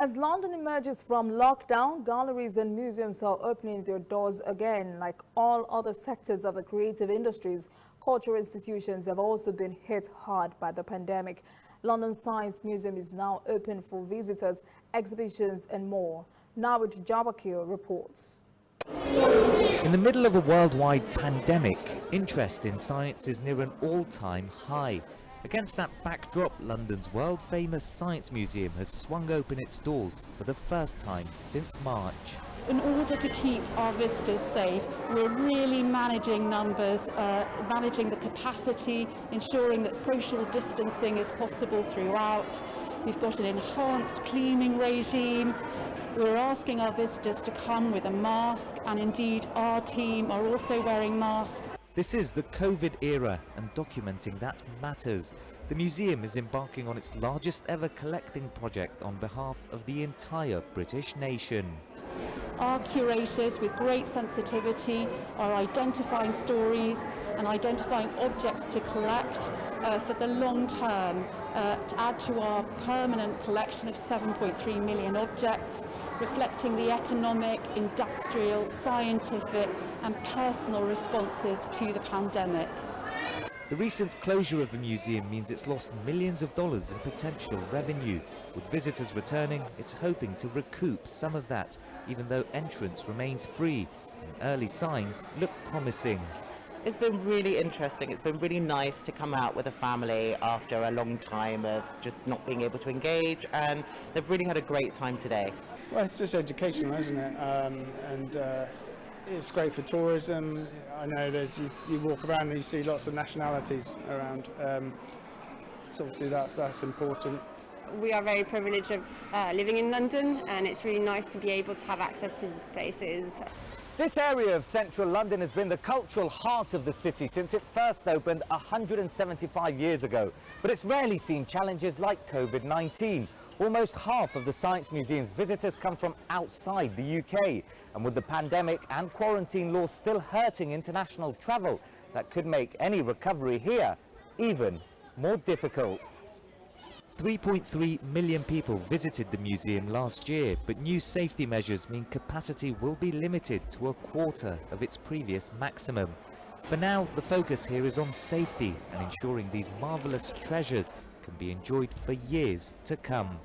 As London emerges from lockdown, galleries and museums are opening their doors again. Like all other sectors of the creative industries, cultural institutions have also been hit hard by the pandemic. London Science Museum is now open for visitors, exhibitions and more. Nawit Jabakil reports. In the middle of a worldwide pandemic, interest in science is near an all-time high. Against that backdrop, London's world-famous Science Museum has swung open its doors for the first time since March. In order to keep our visitors safe, we're really managing numbers, managing the capacity, ensuring that social distancing is possible throughout. We've got an enhanced cleaning regime. We're asking our visitors to come with a mask, and indeed our team are also wearing masks. This is the COVID era, and documenting that matters. The museum is embarking on its largest ever collecting project on behalf of the entire British nation. Our curators, with great sensitivity, are identifying stories and identifying objects to collect for the long term, to add to our permanent collection of 7.3 million objects, reflecting the economic, industrial, scientific and personal responses to the pandemic. The recent closure of the museum means it's lost millions of dollars in potential revenue. With visitors returning, it's hoping to recoup some of that, even though entrance remains free, and early signs look promising. It's been really interesting. It's been really nice to come out with a family after a long time of just not being able to engage, and they've really had a great time today. Well, it's just educational, isn't it? It's great for tourism. I know you walk around and you see lots of nationalities around. So obviously that's important. We are very privileged of living in London, and it's really nice to be able to have access to these places. This area of central London has been the cultural heart of the city since it first opened 175 years ago. But it's rarely seen challenges like COVID-19. Almost half of the Science Museum's visitors come from outside the UK. And with the pandemic and quarantine laws still hurting international travel, that could make any recovery here even more difficult. 3.3 million people visited the museum last year, but new safety measures mean capacity will be limited to a quarter of its previous maximum. For now, the focus here is on safety and ensuring these marvellous treasures can be enjoyed for years to come.